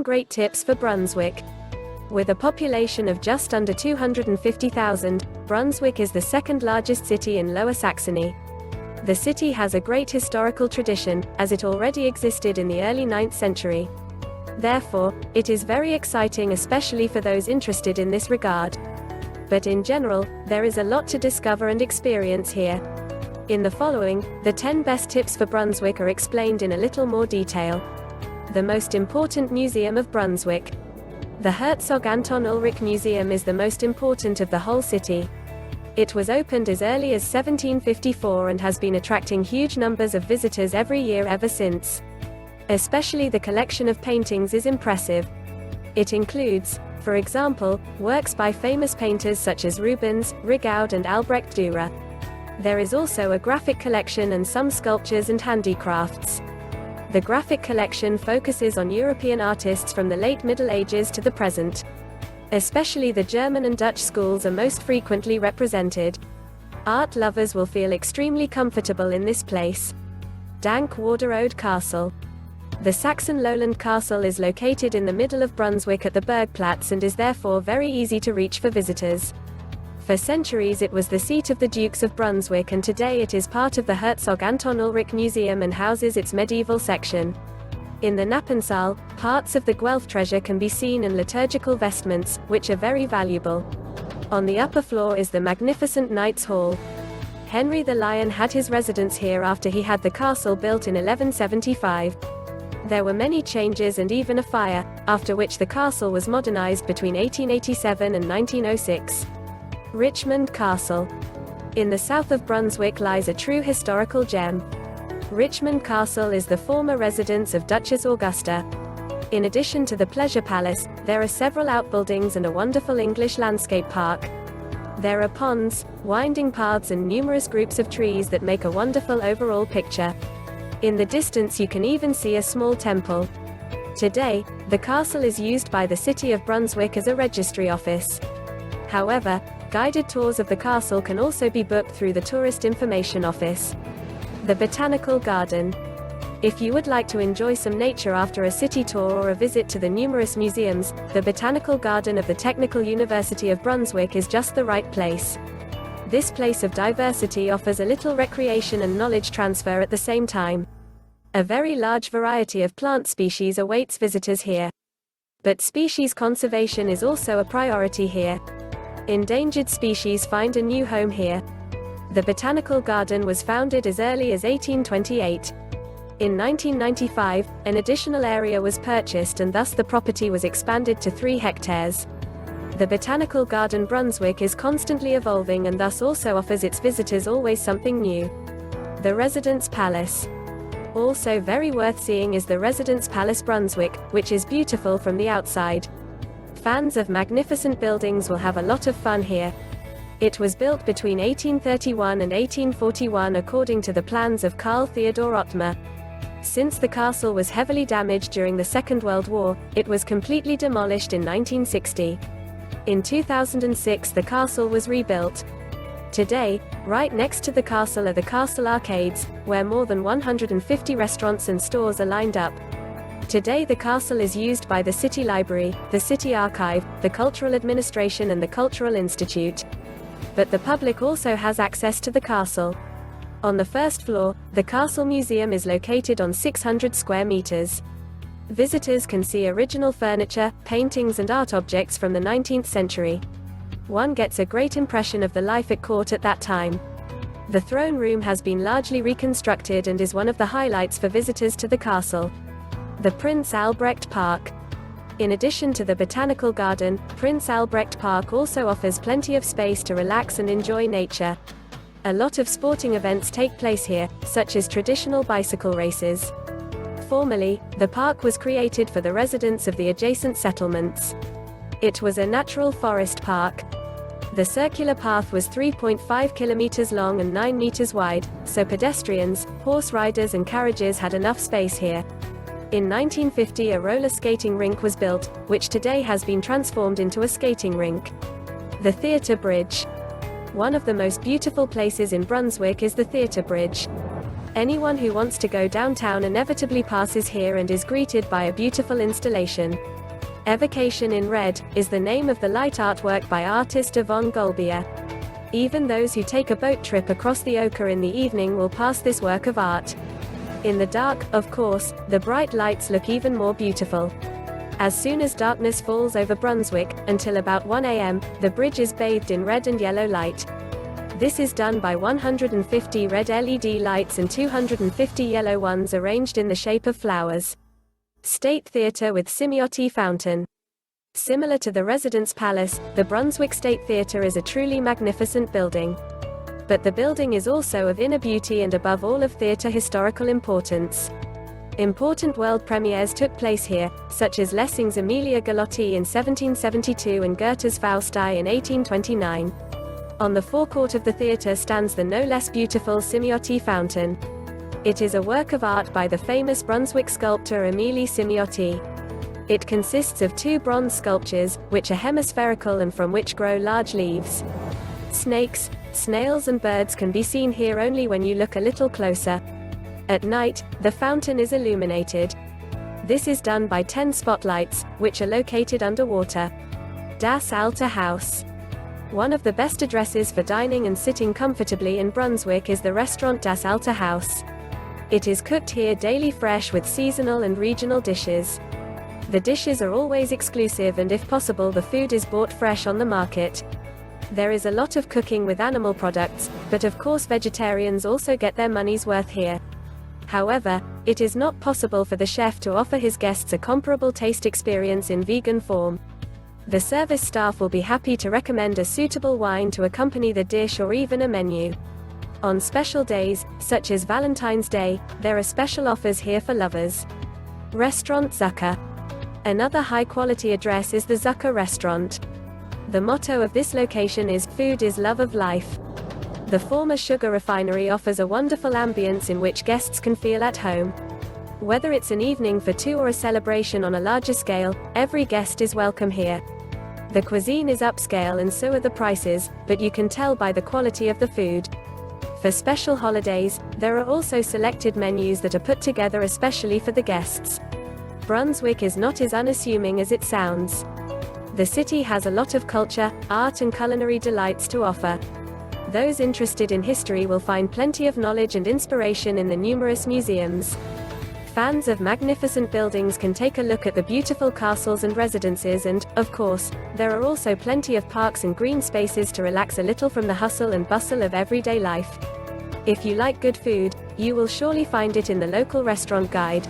great tips for Brunswick. With a population of just under 250,000, Brunswick is the second largest city in Lower Saxony. The city has a great historical tradition, as it already existed in the early 9th century. Therefore, it is very exciting, especially for those interested in this regard. But in general, there is a lot to discover and experience here. In the following, the 10 best tips for Brunswick are explained in a little more detail. The most important museum of Brunswick. The Herzog Anton Ulrich Museum is the most important of the whole city. It was opened as early as 1754 and has been attracting huge numbers of visitors every year ever since. Especially the collection of paintings is impressive. It includes, for example, works by famous painters such as Rubens, Rigaud and Albrecht Dürer. There is also a graphic collection and some sculptures and handicrafts. The graphic collection focuses on European artists from the late Middle Ages to the present. Especially the German and Dutch schools are most frequently represented. Art lovers will feel extremely comfortable in this place. Dankwarderode Castle. The Saxon lowland castle is located in the middle of Brunswick at the Bergplatz and is therefore very easy to reach for visitors. For centuries it was the seat of the Dukes of Brunswick, and today it is part of the Herzog Anton Ulrich Museum and houses its medieval section. In the Nappensaal, parts of the Guelph treasure can be seen and liturgical vestments, which are very valuable. On the upper floor is the magnificent Knight's Hall. Henry the Lion had his residence here after he had the castle built in 1175. There were many changes and even a fire, after which the castle was modernized between 1887 and 1906. Richmond Castle. In the south of Brunswick lies a true historical gem. Richmond Castle is the former residence of Duchess Augusta. In addition to the Pleasure Palace, there are several outbuildings and a wonderful English landscape park. There are ponds, winding paths and numerous groups of trees that make a wonderful overall picture. In the distance you can even see a small temple. Today, the castle is used by the city of Brunswick as a registry office. However, guided tours of the castle can also be booked through the Tourist Information Office. The Botanical Garden. If you would like to enjoy some nature after a city tour or a visit to the numerous museums, the Botanical Garden of the Technical University of Brunswick is just the right place. This place of diversity offers a little recreation and knowledge transfer at the same time. A very large variety of plant species awaits visitors here. But species conservation is also a priority here. Endangered species find a new home here. The Botanical Garden was founded as early as 1828. In 1995, an additional area was purchased and thus the property was expanded to 3 hectares. The Botanical Garden Brunswick is constantly evolving and thus also offers its visitors always something new. The Residence Palace. Also very worth seeing is the Residence Palace Brunswick, which is beautiful from the outside. Fans of magnificent buildings will have a lot of fun here. It was built between 1831 and 1841 according to the plans of Karl Theodor Ottmar. Since the castle was heavily damaged during the Second World War, it was completely demolished in 1960. In 2006 the castle was rebuilt. Today, right next to the castle are the castle arcades, where more than 150 restaurants and stores are lined up. Today the castle is used by the City Library, the City Archive, the Cultural Administration and the Cultural Institute. But the public also has access to the castle. On the first floor, the Castle Museum is located on 600 square meters. Visitors can see original furniture, paintings and art objects from the 19th century. One gets a great impression of the life at court at that time. The throne room has been largely reconstructed and is one of the highlights for visitors to the castle. The Prince Albrecht Park. In addition to the Botanical Garden, Prince Albrecht Park also offers plenty of space to relax and enjoy nature. A lot of sporting events take place here, such as traditional bicycle races. Formerly, the park was created for the residents of the adjacent settlements. It was a natural forest park. The circular path was 3.5 kilometers long and 9 meters wide, so pedestrians, horse riders and carriages had enough space here. In 1950 a roller skating rink was built, which today has been transformed into a skating rink. The Theatre Bridge. One of the most beautiful places in Brunswick is the Theatre Bridge. Anyone who wants to go downtown inevitably passes here and is greeted by a beautiful installation. Evocation in Red is the name of the light artwork by artist Yvonne Golbier. Even those who take a boat trip across the Oka in the evening will pass this work of art. In the dark, of course, the bright lights look even more beautiful. As soon as darkness falls over Brunswick, until about 1 a.m., the bridge is bathed in red and yellow light. This is done by 150 red LED lights and 250 yellow ones arranged in the shape of flowers. State Theatre with Cimiotti fountain. Similar to the Residence Palace, the Brunswick State Theatre is a truly magnificent building. But the building is also of inner beauty and above all of theatre historical importance. Important world premieres took place here, such as Lessing's Emilia Galotti in 1772 and Goethe's Fausti in 1829. On the forecourt of the theatre stands the no less beautiful Cimiotti fountain. It is a work of art by the famous Brunswick sculptor Emile Cimiotti. It consists of 2 bronze sculptures, which are hemispherical and from which grow large leaves. Snakes, snails and birds can be seen here only when you look a little closer. At night, the fountain is illuminated. This is done by 10 spotlights, which are located underwater. Das Alte Haus. One of the best addresses for dining and sitting comfortably in Brunswick is the restaurant Das Alte Haus. It is cooked here daily fresh with seasonal and regional dishes. The dishes are always exclusive and if possible the food is bought fresh on the market. There is a lot of cooking with animal products, but of course vegetarians also get their money's worth here. However, it is not possible for the chef to offer his guests a comparable taste experience in vegan form. The service staff will be happy to recommend a suitable wine to accompany the dish or even a menu. On special days, such as Valentine's Day, there are special offers here for lovers. Restaurant Zucker. Another high-quality address is the Zucker restaurant. The motto of this location is, "Food is love of life." The former sugar refinery offers a wonderful ambience in which guests can feel at home. Whether it's an evening for 2 or a celebration on a larger scale, every guest is welcome here. The cuisine is upscale and so are the prices, but you can tell by the quality of the food. For special holidays, there are also selected menus that are put together especially for the guests. Brunswick is not as unassuming as it sounds. The city has a lot of culture, art and culinary delights to offer. Those interested in history will find plenty of knowledge and inspiration in the numerous museums. Fans of magnificent buildings can take a look at the beautiful castles and residences and, of course, there are also plenty of parks and green spaces to relax a little from the hustle and bustle of everyday life. If you like good food, you will surely find it in the local restaurant guide.